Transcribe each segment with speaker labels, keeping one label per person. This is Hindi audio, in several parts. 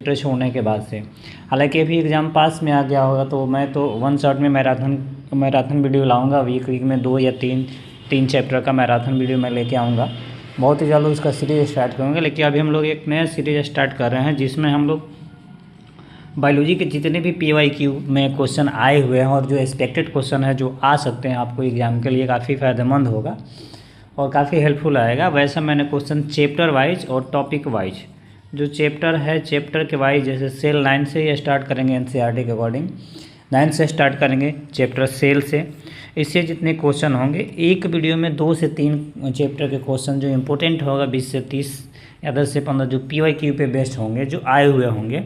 Speaker 1: चैप्टर छोड़ने के बाद से। हालांकि अभी एग्ज़ाम पास में आ गया होगा तो मैं तो वन शॉट में मैराथन वीडियो लाऊंगा। वीक में 2 या 3 चैप्टर का मैराथन वीडियो मैं लेके आऊँगा। बहुत ही जल्द उसका सीरीज़ स्टार्ट करूँगा। लेकिन अभी हम लोग एक नया सीरीज़ स्टार्ट कर रहे हैं जिसमें हम लोग बायोलॉजी के जितने भी PYQ में क्वेश्चन आए हुए हैं और जो एक्सपेक्टेड क्वेश्चन है जो आ सकते हैं आपको एग्ज़ाम के लिए, काफ़ी फ़ायदेमंद होगा और काफ़ी हेल्पफुल आएगा। वैसा मैंने क्वेश्चन चैप्टर वाइज और टॉपिक वाइज, जो चैप्टर है चैप्टर के वाइज, जैसे सेल 9 से स्टार्ट करेंगे NCERT के अकॉर्डिंग, 9 से स्टार्ट करेंगे चैप्टर सेल से। इससे जितने क्वेश्चन होंगे एक वीडियो में 2 से 3 चैप्टर के क्वेश्चन जो इम्पोर्टेंट होगा 20 से 30 या 10 से 15 जो PYQ पे बेस्ड होंगे, जो आए हुए होंगे,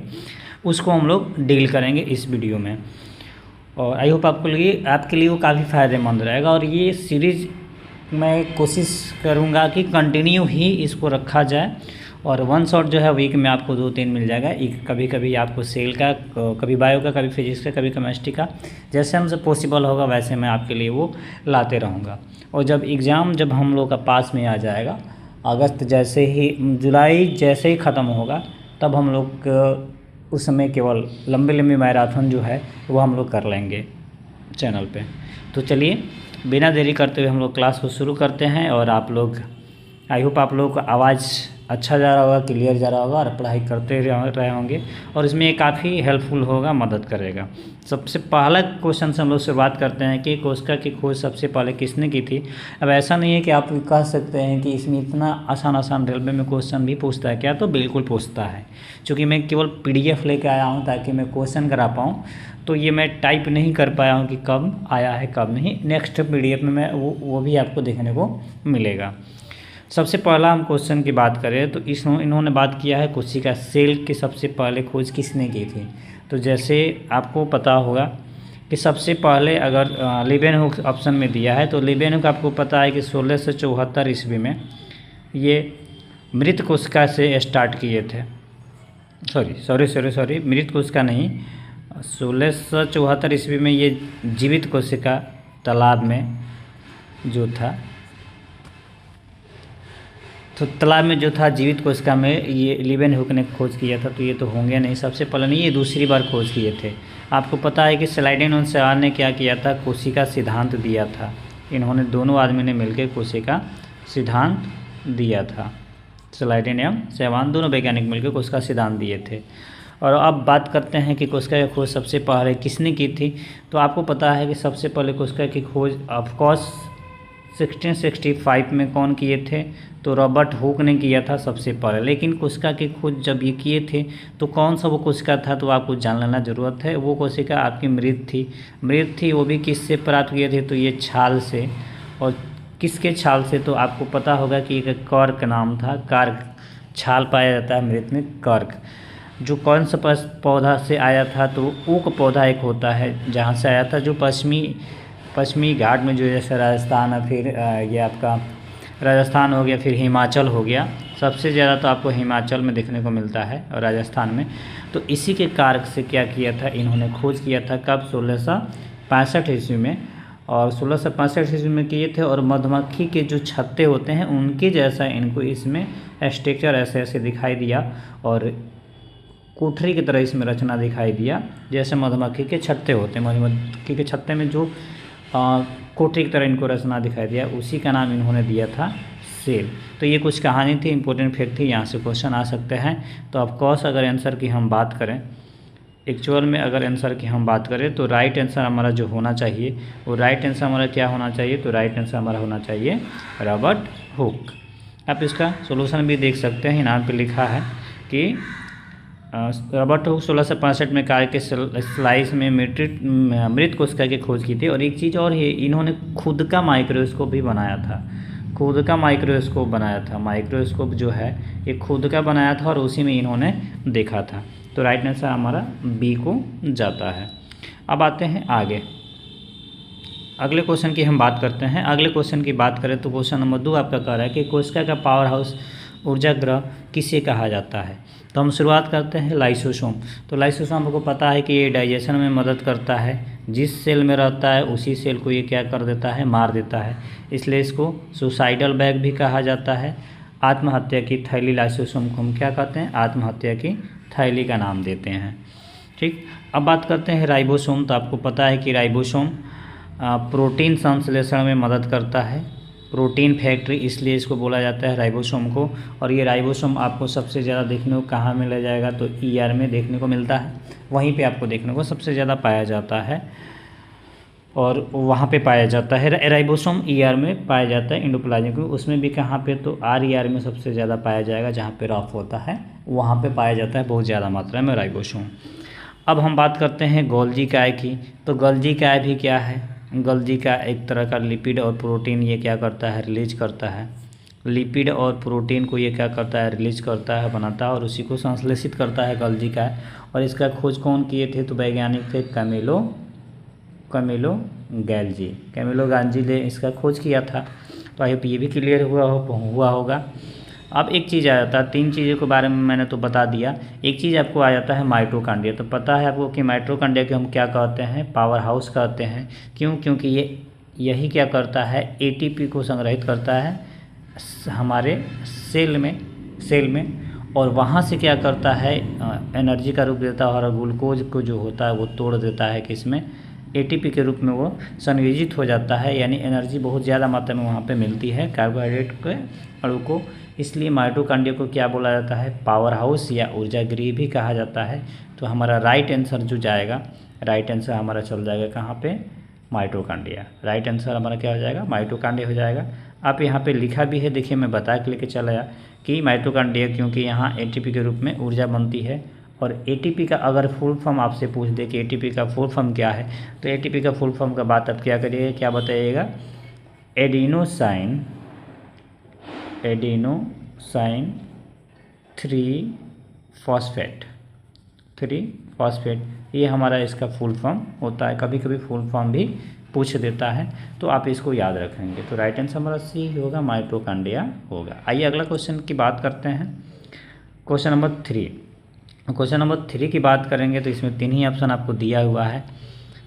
Speaker 1: उसको हम लोग डील करेंगे इस वीडियो में। और आई होप आपके लिए वो काफ़ी फ़ायदेमंद रहेगा। और ये सीरीज़ मैं कोशिश करूँगा कि कंटिन्यू ही इसको रखा जाए और वन शॉट जो है वीक में आपको 2-3 मिल जाएगा। एक कभी कभी आपको सेल का, कभी बायो का, कभी फिजिक्स का, कभी केमिस्ट्री का, जैसे हमसे पॉसिबल होगा वैसे मैं आपके लिए वो लाते रहूँगा। और जब हम लोग का पास में आ जाएगा, अगस्त जैसे ही, जुलाई जैसे ही ख़त्म होगा, तब हम लोग उस समय केवल लंबी मैराथन जो है वो हम लोग कर लेंगे चैनल पे। तो चलिए बिना देरी करते हुए हम लोग क्लास को शुरू करते हैं। और आप लोग, आई होप आप लोगों का आवाज़ अच्छा जा रहा होगा, क्लियर जा रहा होगा और पढ़ाई करते रहे होंगे और इसमें ये काफ़ी हेल्पफुल होगा, मदद करेगा। सबसे पहला क्वेश्चन से हम लोग शुरुआत करते हैं कि कोशिका की खोज सबसे पहले किसने की थी। अब ऐसा नहीं है कि आप कह सकते हैं कि इसमें इतना आसान रेलवे में क्वेश्चन भी पूछता है क्या, तो बिल्कुल पूछता है। चूँकि मैं केवल PDF लेके आया हूँ ताकि मैं क्वेश्चन करा पाऊँ, तो ये मैं टाइप नहीं कर पाया हूँ कि कब आया है कब नहीं। नेक्स्ट PDF में मैं वो भी आपको देखने को मिलेगा। सबसे पहला हम क्वेश्चन की बात करें तो इन्होंने बात किया है कोशिका सेल की सबसे पहले खोज किसने की थी। तो जैसे आपको पता होगा कि सबसे पहले अगर लीबेनहुक ऑप्शन में दिया है तो लीबेनहुक आपको पता है कि 1674 ईस्वी में ये मृत कोशिका से स्टार्ट किए थे। सॉरी मृत कोशिका नहीं, 1674 ईस्वी में ये जीवित कोशिका तालाब में जो था, तो तालाब में जो था जीवित कोशिका में ये लीबेनहुक ने खोज किया था। तो ये तो होंगे नहीं, सबसे पहले नहीं, ये दूसरी बार खोज किए थे। आपको पता है कि स्लाइडेन और सेवान ने क्या किया था, कोशिका सिद्धांत दिया था। इन्होंने दोनों आदमी ने मिलकर कोशिका सिद्धांत दिया था। स्लाइडेन एवं सेवान दोनों वैज्ञानिक मिलकर कोशिका सिद्धांत दिए थे। और अब बात करते हैं कि कोशिका की खोज सबसे पहले किसने की थी। तो आपको पता है कि सबसे पहले कोशिका की खोज ऑफकोर्स 1665 में कौन किए थे, तो रॉबर्ट हुक ने किया था सबसे पहले। लेकिन कोशिका की खोज जब ये किए थे तो कौन सा वो कोशिका था, तो आपको जान लेना ज़रूरत है। वो कोशिका आपकी मृत थी। वो भी किससे प्राप्त किए थे, तो ये छाल से। और किसके छाल से, तो आपको पता होगा कि एक कर्क नाम था, कार्क छाल पाया जाता है मृत में, कर्क। जो कौन सा पौधा से आया था, तो ऊक पौधा एक होता है जहाँ से आया था, जो पश्चिमी घाट में, जो जैसे राजस्थान है, फिर ये आपका राजस्थान हो गया, फिर हिमाचल हो गया। सबसे ज़्यादा तो आपको हिमाचल में देखने को मिलता है और राजस्थान में। तो इसी के कारक से क्या किया था, इन्होंने खोज किया था कब, 1665 ईस्वी में। और 1665 ईस्वी में किए थे। और मधुमक्खी के जो छत्ते होते हैं उनके जैसा इनको इसमें स्ट्रक्चर ऐसे दिखाई दिया और कोठरी की तरह इसमें रचना दिखाई दिया, जैसे मधुमक्खी के छत्ते होते हैं। मधुमक्खी के छत्ते में जो कोठरी की तरह इनको रचना दिखाई दिया, उसी का नाम इन्होंने दिया था सेल। तो ये कुछ कहानी थी, इंपॉर्टेंट फैक्ट थी, यहाँ से क्वेश्चन आ सकते हैं। तो ऑफकोर्स अगर आंसर की हम बात करें, एक्चुअल में अगर आंसर की हम बात करें तो राइट आंसर हमारा जो होना चाहिए, वो राइट आंसर हमारा क्या होना चाहिए, तो राइट आंसर हमारा होना चाहिए रॉबर्ट हुक। आप इसका सोल्यूशन भी देख सकते हैं, यहाँ पे लिखा है कि रॉबर्ट हुक 1665 में कार के स्लाइस में मृत कोशिका की खोज की थी। और एक चीज़ और है, इन्होंने खुद का माइक्रोस्कोप भी बनाया था। माइक्रोस्कोप जो है ये खुद का बनाया था और उसी में इन्होंने देखा था। तो राइट आंसर हमारा बी को जाता है। अब आते हैं आगे, अगले क्वेश्चन की हम बात करते हैं। अगले क्वेश्चन की बात करें तो क्वेश्चन नंबर 2 आपका कह रहा है कि कोशिका का पावर हाउस ऊर्जा ग्रह किसे कहा जाता है। तो हम शुरुआत करते हैं लाइसोसोम। तो लाइसोसोम आपको पता है कि ये डाइजेशन में मदद करता है। जिस सेल में रहता है उसी सेल को ये क्या कर देता है, मार देता है। इसलिए इसको सुसाइडल बैग भी कहा जाता है। आत्महत्या की थैली, लाइसोसोम को हम क्या कहते हैं, आत्महत्या की थैली का नाम देते हैं। ठीक, अब बात करते हैं राइबोसोम। तो आपको पता है कि राइबोसोम प्रोटीन संश्लेषण में मदद करता है, प्रोटीन फैक्ट्री, इसलिए इसको बोला जाता है राइबोसोम को। और ये राइबोसोम आपको सबसे ज़्यादा देखने को कहाँ मिला जाएगा, तो ईआर में देखने को मिलता है, वहीं पे आपको देखने को सबसे ज़्यादा पाया जाता है और वहाँ पे पाया जाता है। राइबोसोम ईआर में पाया जाता है एंडोप्लाज्मिक में, उसमें भी कहाँ पे, तो आरईआर में सबसे ज़्यादा पाया जाएगा, जहाँ पे रफ होता है वहाँ पे पाया जाता है बहुत ज़्यादा मात्रा में राइबोसोम। अब हम बात करते हैं गोल्जी काय की। तो गोल्जी काय भी क्या है, गोल्जी का एक तरह का लिपिड और प्रोटीन ये क्या करता है, रिलीज करता है। लिपिड और प्रोटीन को ये क्या करता है, रिलीज करता है, बनाता है और उसी को संश्लेषित करता है गोल्जी काय। और इसका खोज कौन किए थे, तो वैज्ञानिक थे कैमिलो गैल्जी ने इसका खोज किया था। तो आई होप ये भी क्लियर हुआ होगा। अब एक चीज़ आ जाता है, 3 चीज़ों के बारे में मैंने तो बता दिया, एक चीज़ आपको आ जाता है माइटोकॉन्ड्रिया। तो पता है आपको कि माइटोकॉन्ड्रिया को हम क्या कहते हैं, पावर हाउस कहते हैं। क्यों, क्योंकि यही क्या करता है, एटीपी को संग्रहित करता है हमारे सेल में और वहाँ से क्या करता है, एनर्जी का रूप देता है और ग्लूकोज को जो होता है वो तोड़ देता है किसमें, एटीपी के रूप में वो संयोजित हो जाता है। यानी एनर्जी बहुत ज़्यादा मात्रा में वहाँ पे मिलती है कार्बोहाइड्रेट के अणु को, इसलिए माइटोकॉन्ड्रिया को क्या बोला जाता है, पावर हाउस या ऊर्जा गृह भी कहा जाता है। तो हमारा राइट आंसर जो जाएगा, राइट आंसर हमारा चल जाएगा कहाँ पे, माइटोकॉन्ड्रिया। राइट आंसर हमारा क्या हो जाएगा, माइटोकॉन्ड्रिया हो जाएगा। आप यहाँ पे लिखा भी है, देखिए मैं बता के लेके चला आया कि माइटोकॉन्ड्रिया, क्योंकि यहाँ एटीपी के रूप में ऊर्जा बनती है। और एटीपी का अगर फुल फॉर्म आपसे पूछ दे कि एटीपी का फुल फॉर्म क्या है, तो एटीपी का फुल फॉर्म का बात आप क्या करिएगा, क्या बताइएगा, एडिनोसाइन 3 फॉस्फेट, ये हमारा इसका फुल फॉर्म होता है। कभी कभी फुल फॉर्म भी पूछ देता है, तो आप इसको याद रखेंगे। तो राइट आंसर हमारा सी होगा, माइटोकॉन्ड्रिया होगा। आइए अगला क्वेश्चन की बात करते हैं, क्वेश्चन नंबर 3 की बात करेंगे। तो इसमें 3 ही ऑप्शन आपको दिया हुआ है।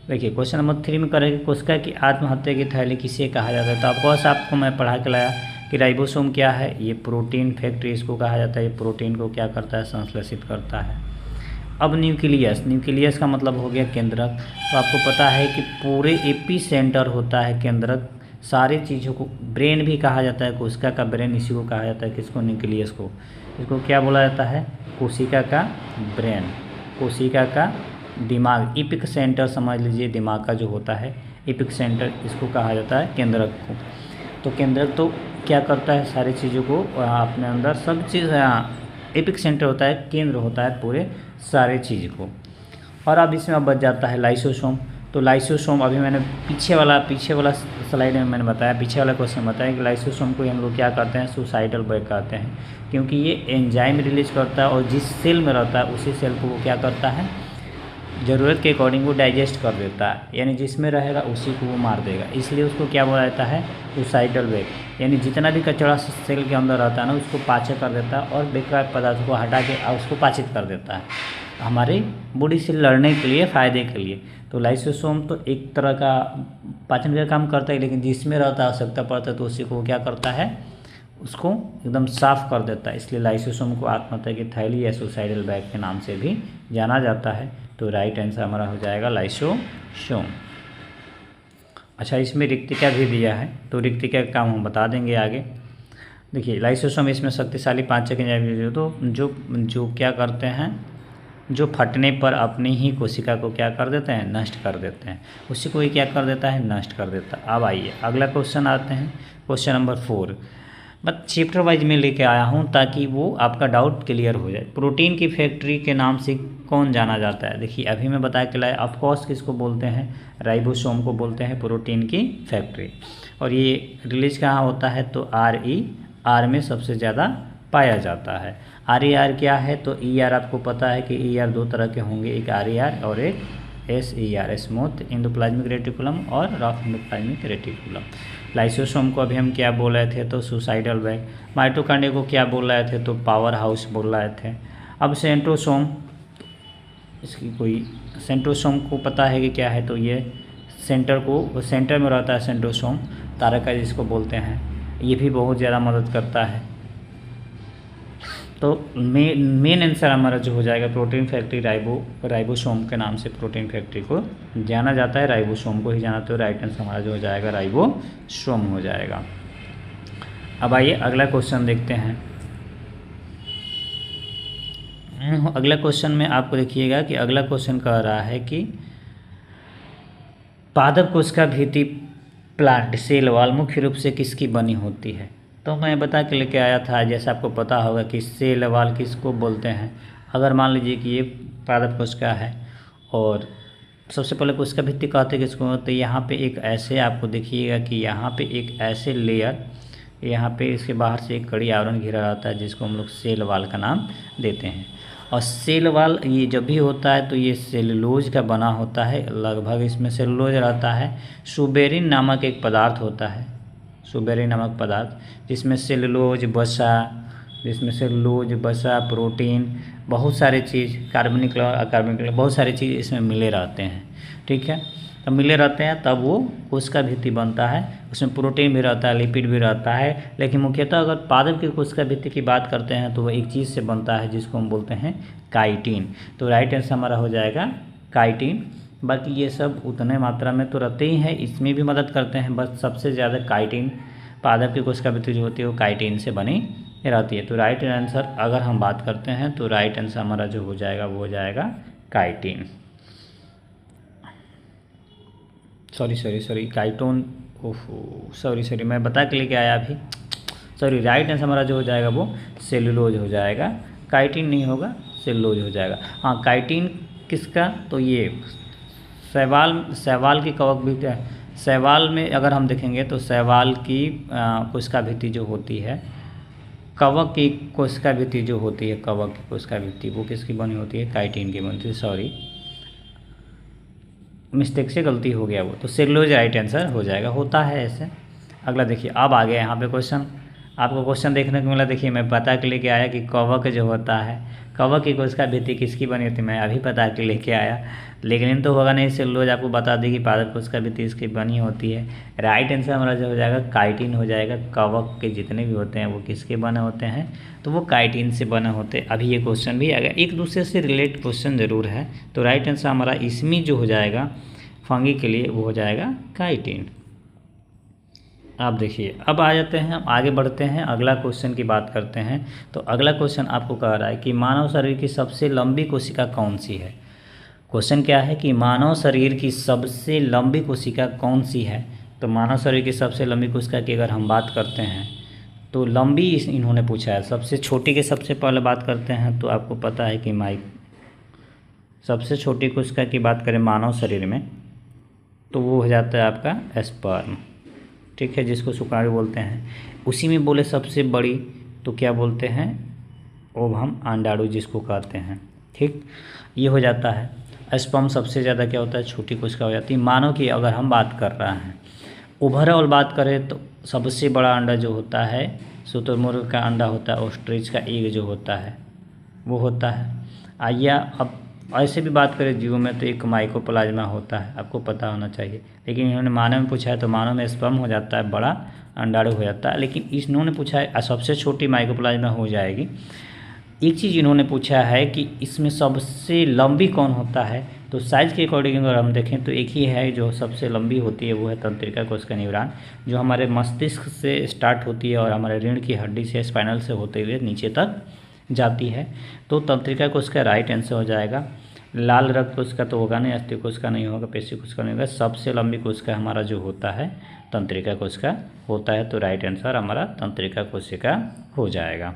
Speaker 1: देखिए क्वेश्चन नंबर 3 में करेंगे, कोशिका की आत्महत्या की थैली किसे कहा जाता है। तो ऑफकोर्स आपको मैं पढ़ा के लाया कि राइबोसोम क्या है, ये प्रोटीन फैक्ट्री इसको कहा जाता है, ये प्रोटीन को क्या करता है, संश्लेषित करता है। अब न्यूक्लियस का मतलब हो गया केंद्रक। तो आपको पता है कि पूरे एपी सेंटर होता है केंद्रक, सारी चीज़ों को ब्रेन भी कहा जाता है, कोशिका का ब्रेन इसी को कहा जाता है, किसको, न्यूक्लियस को। इसको क्या बोला जाता है, कोशिका का ब्रेन, कोशिका का दिमाग, इपिक सेंटर समझ लीजिए, दिमाग का जो होता है इपिक सेंटर, इसको कहा जाता है केंद्रक को। तो केंद्रक तो क्या करता है, सारी चीज़ों को अपने अंदर, सब चीज़ एपिक सेंटर होता है, केंद्र होता है पूरे सारे चीज़ को। और अब इसमें अब बच जाता है लाइसोसोम। तो लाइसोसोम अभी मैंने पीछे वाला स्लाइड में मैंने बताया, पीछे वाला क्वेश्चन बताया कि लाइसोसोम को हम लोग क्या करते हैं, सुसाइडल बैग कहते हैं, क्योंकि ये एंजाइम रिलीज करता है और जिस सेल में रहता है उसी सेल को वो क्या करता है, ज़रूरत के अकॉर्डिंग वो डाइजेस्ट कर देता है, यानी जिसमें रहेगा उसी को वो मार देगा, इसलिए उसको क्या बोला जाता है, सुसाइडल बैग। यानी जितना भी कचरा सेल के अंदर रहता है ना, उसको पाचक कर देता है और बेकार पदार्थों को हटा के उसको पाचित कर देता है, हमारी बॉडी से लड़ने के लिए, फ़ायदे के लिए। तो लाइसोसोम तो एक तरह का पाचन का काम करता है, लेकिन जिसमें रहता है आवश्यकता पड़ता है तो उसी को क्या करता है, उसको एकदम साफ कर देता है। इसलिए लाइसोसोम को आत्महत्या की थैली या सुसाइडल बैग के नाम से भी जाना जाता है। तो राइट आंसर हमारा हो जाएगा लाइसोसोम। अच्छा, इसमें रिक्तिका भी दिया है, तो रिक्तिका का काम हम बता देंगे आगे। देखिए लाइसोसोम इसमें शक्तिशाली पाचक एंजाइम, तो जो क्या करते हैं, जो फटने पर अपनी ही कोशिका को क्या कर देते हैं, नष्ट कर देते हैं, उसी को ही क्या कर देता है, नष्ट कर देता है। अब आइए अगला क्वेश्चन आते हैं, क्वेश्चन नंबर 4। बस चैप्टर वाइज में लेके आया हूँ ताकि वो आपका डाउट क्लियर हो जाए। प्रोटीन की फैक्ट्री के नाम से कौन जाना जाता है। देखिए अभी मैं बता के लाया, ऑफकोर्स किसको बोलते हैं, राइबोसोम को बोलते हैं प्रोटीन की फैक्ट्री। और ये रिलीज कहाँ होता है, तो आर में सबसे ज़्यादा पाया जाता है। आर क्या है, तो आपको पता है कि दो तरह के होंगे, एक आर और एक स्मूथ एंडोप्लाज्मिक रेटिकुलम और रफ एंडोप्लाज्मिक रेटिकुलम। लाइसोसोम को अभी हम क्या बोल रहे थे, तो सुसाइडल बैग। माइटोकॉन्ड्रिया को क्या बोल रहे थे, तो पावर हाउस बोल रहे थे। अब सेंट्रोसोम, इसकी कोई सेंट्रोसोम को पता है कि क्या है, तो ये सेंटर में रहता है सेंट्रोसोम, तारका जिसको बोलते हैं, ये भी बहुत ज़्यादा मदद करता है। तो मेन आंसर हमारा जो हो जाएगा प्रोटीन फैक्ट्री राइबोसोम के नाम से प्रोटीन फैक्ट्री को जाना जाता है, राइबोसोम को ही जाना, तो राइट आंसर हमारा जो हो जाएगा राइबोसोम हो जाएगा। अब आइए अगला क्वेश्चन देखते हैं। अगला क्वेश्चन में आपको देखिएगा कि अगला क्वेश्चन कह रहा है कि पादप कोशिका भित्ति प्लांट सेल वॉल मुख्य रूप से किसकी बनी होती है। तो मैं बता के लेके आया था, जैसे आपको पता होगा कि सेल वॉल किसको बोलते हैं। अगर मान लीजिए कि ये पादप कोशिका है और सबसे पहले कोशिका भित्ति कहते हैं किसको, तो यहाँ पे एक ऐसे आपको देखिएगा कि यहाँ पे एक ऐसे लेयर, यहाँ पे इसके बाहर से एक कड़ी आवरण घिरा रहता है जिसको हम लोग सेल वॉल का नाम देते हैं। और सेल वॉल ये जब भी होता है तो ये सेलुलोज का बना होता है, लगभग इसमें सेलुलोज रहता है। सुबेरिन नामक एक पदार्थ होता है, सुबेरिन नामक पदार्थ जिसमें सेलुलोज वसा प्रोटीन बहुत सारे चीज़, कार्बनिक अकार्बनिक बहुत सारे चीज़ इसमें मिले रहते हैं। ठीक है, तब मिले रहते हैं तब वो कोशिका भित्ति बनता है। उसमें प्रोटीन भी रहता है, लिपिड भी रहता है, लेकिन मुख्यतः अगर पादप की कोशिका भित्ति की बात करते हैं तो वो एक चीज़ से बनता है जिसको हम बोलते हैं काइटिन। तो राइट आंसर हमारा हो जाएगा काइटिन। बाकी ये सब उतने मात्रा में तो रहते ही हैं, इसमें भी मदद करते हैं, बस सबसे ज़्यादा काइटिन, पादप की कोशिका भित्ति जो होती है वो काइटिन से बनी रहती है। तो राइट आंसर अगर हम बात करते हैं तो राइट आंसर हमारा जो हो जाएगा वो हो जाएगा काइटिन। सॉरी काइटोन, ओहो सॉरी मैं बता के लेके आया अभी, सॉरी। राइट आंसर हमारा जो हो जाएगा वो सेलुलोज हो जाएगा, काइटिन नहीं होगा, सेलुलोज हो जाएगा। हाँ, काइटिन किसका, तो ये शैवाल की कवक भित्ति, शैवाल में अगर हम देखेंगे तो शैवाल की कोशिका भित्ति जो होती है, कवक की कोशिका भित्ति जो होती है, कवक की कोशिका भित्ति वो किसकी बनी होती है, काइटिन की बनती है। सॉरी मिस्टेक से गलती हो गया वो, तो सेलुलोज राइट आंसर हो जाएगा, होता है ऐसे। अगला देखिए, अब आ गया यहाँ पे क्वेश्चन, आपको क्वेश्चन देखने को मिला। देखिए मैं पता के लेके आया कि कवक जो होता है, कवक की कोशिका भित्ति किसकी बनी होती है, मैं अभी पता के लेके आया, लेकिन तो होगा नहीं, सेलुलोज आपको बता दी कि पादप कोशिका भित्ति इसकी बनी होती है। राइट आंसर हमारा जो हो जाएगा काइटिन हो जाएगा। कवक के जितने भी होते हैं वो किसके बने होते हैं, तो वो काइटिन से बने होते हैं। अभी ये क्वेश्चन भी आ गया, एक दूसरे से रिलेट क्वेश्चन ज़रूर है। तो राइट आंसर हमारा इसमें जो हो जाएगा फंगी के लिए वो हो जाएगा काइटिन। आप देखिए, अब आ जाते हैं, हम आगे बढ़ते हैं, अगला क्वेश्चन की बात करते हैं। तो अगला क्वेश्चन आपको कह रहा है कि मानव शरीर की सबसे लंबी कोशिका कौन सी है। क्वेश्चन क्या है कि मानव शरीर की सबसे लंबी कोशिका कौन सी है। तो मानव शरीर की सबसे लंबी कोशिका की अगर हम बात करते हैं तो लंबी इन्होंने पूछा है। सबसे छोटी की सबसे पहले बात करते हैं तो आपको पता है कि सबसे छोटी कोशिका की बात करें मानव शरीर में तो वो हो जाता है आपका स्पर्म। ठीक है, जिसको शुक्राणु बोलते हैं। उसी में बोले सबसे बड़ी तो क्या बोलते हैं, ओवम, अंडाणु जिसको कहते हैं। ठीक, ये हो जाता है। स्पर्म सबसे ज़्यादा क्या होता है, छोटी कोशिका हो जाती है। मानव की अगर हम बात कर रहे हैं, ओवरऑल बात करें तो सबसे बड़ा अंडा जो होता है शुतुरमुर्ग का अंडा होता है, ऑस्ट्रिच का एग जो होता है वो होता है। आइए अब ऐसे भी बात करें जीवों में तो एक माइकोप्लाज्मा होता है, आपको पता होना चाहिए। लेकिन इन्होंने मानव में पूछा है तो मानव में स्पर्म हो जाता है, बड़ा अंडाणु हो जाता है। लेकिन इन्होंने पूछा है सबसे छोटी माइकोप्लाज्मा हो जाएगी। एक चीज़ इन्होंने पूछा है कि इसमें सबसे लंबी कौन होता है। तो साइज़ के अकॉर्डिंग अगर हम देखें तो एक ही है जो सबसे लंबी होती है, वो है तंत्रिका कोशिका न्यूरॉन, जो हमारे मस्तिष्क से स्टार्ट होती है और हमारे रीढ़ की हड्डी से, स्पाइनल से होते हुए नीचे तक जाती है। तो तंत्रिका कोशिका राइट आंसर हो जाएगा। लाल रक्त कोशिका तो होगा नहीं, अस्थि कोशिका नहीं होगा, पेशी कोशिका नहीं होगा। सबसे लंबी कोशिका हमारा जो होता है तंत्रिका कोशिका होता है। तो राइट आंसर हमारा तंत्रिका कोशिका हो जाएगा।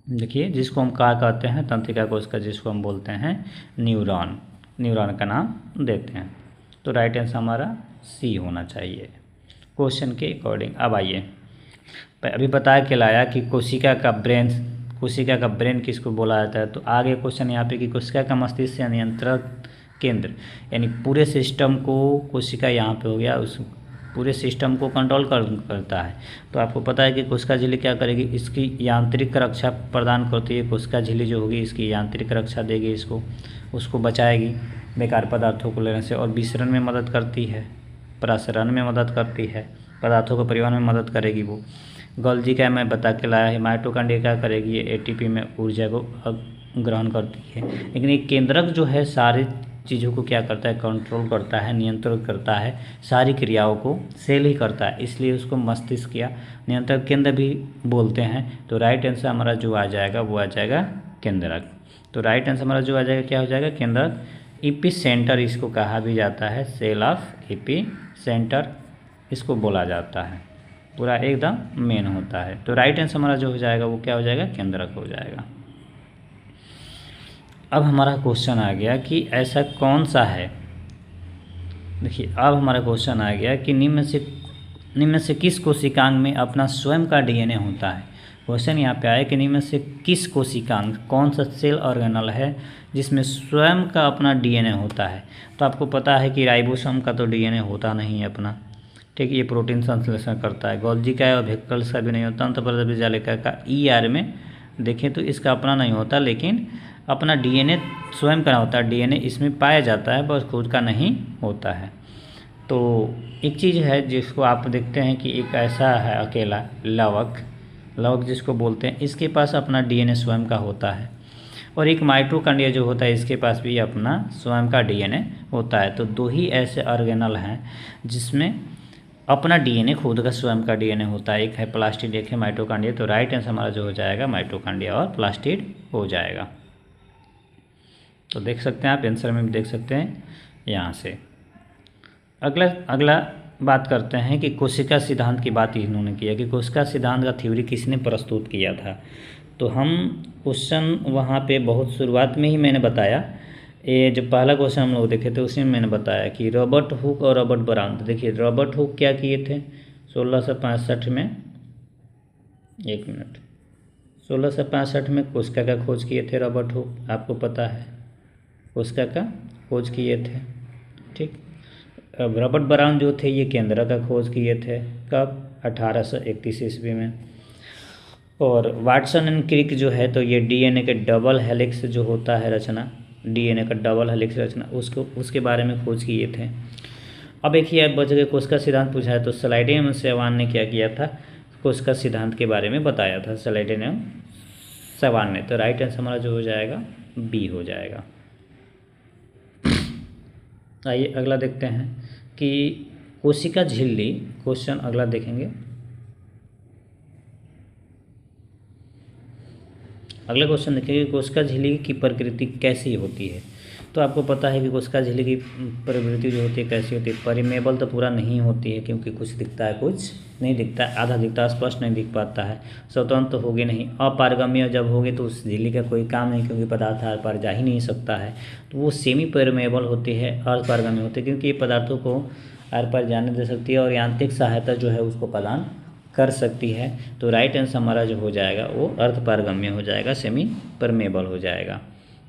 Speaker 1: देखिए, जिसको हम क्या कहते हैं, तंत्रिका कोशिका जिसको हम बोलते हैं न्यूरॉन, न्यूरॉन का नाम देते हैं। तो राइट आंसर हमारा सी होना चाहिए क्वेश्चन के अकॉर्डिंग। अब आइए, अभी बताया के लाया कि कोशिका का ब्रेन किसको बोला जाता है। तो आगे क्वेश्चन यहाँ पे कि कोशिका का मस्तिष्क या नियंत्रण केंद्र, यानी पूरे सिस्टम को कोशिका यहाँ पे हो गया, उस पूरे सिस्टम को कंट्रोल करता है। तो आपको पता है कि कोशिका झिल्ली क्या करेगी, इसकी यांत्रिक रक्षा प्रदान करती है। कोशिका झिल्ली जो होगी इसकी यांत्रिक रक्षा देगी, उसको बचाएगी बेकार पदार्थों को लेने से, और विसरण में मदद करती है, प्रसरण में मदद करती है, पदार्थों के परिवहन में मदद करेगी वो। गोल्जी का मैं बता के लाया है। माइटोकॉन्ड्रिया क्या करेगी, ये एटीपी में ऊर्जा को ग्रहण करती है। लेकिन एक केंद्रक जो है सारी चीज़ों को क्या करता है, कंट्रोल करता है, नियंत्रित करता है, सारी क्रियाओं को सेल ही करता है, इसलिए उसको मस्तिष्क या नियंत्रक केंद्र भी बोलते हैं। तो राइट आंसर हमारा जो आ जाएगा वो आ जाएगा केंद्रक। तो राइट आंसर हमारा जो आ जाएगा क्या हो जाएगा, केंद्रक। इपी सेंटर इसको कहा भी जाता है, सेल ऑफ इपी सेंटर इसको बोला जाता है, पूरा एकदम मेन होता है। तो राइट आंसर हमारा जो हो जाएगा वो क्या हो जाएगा, केंद्रक हो जाएगा। अब हमारा क्वेश्चन आ गया कि ऐसा कौन सा है, देखिए अब हमारा क्वेश्चन आ गया कि निम्न से किस कोशिकांग में अपना स्वयं का डीएनए होता है। क्वेश्चन यहाँ पे आया कि निम्न से किस कोशिकांग, कौन सा सेल ऑर्गेनल है जिसमें स्वयं का अपना डीएनए होता है। तो आपको पता है कि राइबोसोम का तो डीएनए होता नहीं है अपना, ठीक है, ये प्रोटीन संश्लेषण करता है। गोल्जी का और वेहिकल्स का भी नहीं होता। अंतःपरवर्ती जालिका का ईआर में देखें तो इसका अपना नहीं होता, लेकिन अपना डीएनए स्वयं का होता है, डीएनए इसमें पाया जाता है, बस खुद का नहीं होता है। तो एक चीज़ है जिसको आप देखते हैं कि एक ऐसा है अकेला लवक जिसको बोलते हैं, इसके पास अपना डीएनए स्वयं का होता है। और एक माइटोकॉन्ड्रिया जो होता है इसके पास भी अपना स्वयं का डीएनए होता है। तो दो ही ऐसे ऑर्गेनल हैं जिसमें अपना डीएनए खुद का स्वयं का डीएनए होता है, एक है प्लास्टिड, एक है माइटोकॉन्ड्रिया। तो राइट आंसर हमारा जो हो जाएगा माइटोकॉन्ड्रिया और प्लास्टिड हो जाएगा। तो देख सकते हैं आप आंसर में भी देख सकते हैं यहाँ से। अगला बात करते हैं कि कोशिका सिद्धांत की बात इन्होंने किया कि कोशिका सिद्धांत का थ्योरी किसने प्रस्तुत किया था। तो हम क्वेश्चन वहाँ पे बहुत शुरुआत में ही मैंने बताया, ये जब पहला क्वेश्चन हम लोग देखे थे उसमें मैंने बताया कि रॉबर्ट हुक और रॉबर्ट ब्राउन। तो देखिए रॉबर्ट हुक क्या किए थे 1665 में, 1665 में कोशिका का खोज किए थे रॉबर्ट हुक, आपको पता है कोशिका का खोज किए थे, ठीक। अब रॉबर्ट ब्राउन जो थे ये केंद्र का खोज किए थे, कब, 1831 ईस्वी में। और वाटसन एंड क्रिक जो है तो ये डीएनए के डबल हेलिक्स जो होता है रचना, डीएनए का डबल हेलिक्स रचना उसके बारे में खोज किए थे। अब एक ही बच गए कोशिका सिद्धांत पूछा है, तो स्लाइडेन सेवान ने क्या किया था, कोशिका सिद्धांत के बारे में बताया था स्लाइडेन सेवान ने। तो राइट आंसर हमारा जो हो जाएगा बी हो जाएगा। आइए अगला देखते हैं कि कोशिका झिल्ली, क्वेश्चन अगला देखेंगे। अगला क्वेश्चन देखेंगे कोशिका झिल्ली की प्रकृति कैसी होती है। तो आपको पता है कि कोशिका झिल्ली की प्रवृत्ति जो होती है कैसी होती है, परिमेबल तो पूरा नहीं होती है क्योंकि कुछ दिखता है कुछ नहीं दिखता है, आधा दिखता है स्पष्ट नहीं दिख पाता है, स्वतंत्र तो होगी नहीं, अपारगम्य जब होगी तो उस झिल्ली का कोई काम नहीं क्योंकि पदार्थ आर पार जा ही नहीं सकता है। तो वो सेमी परमेबल होती है, अर्धपारगम्य होती है क्योंकि ये पदार्थों को आर पार जाने दे सकती है और यांत्रिक सहायता जो है उसको प्रदान कर सकती है। तो राइट आंसर हमारा जो हो जाएगा वो अर्धपारगम्य हो जाएगा, सेमी परमेबल हो जाएगा।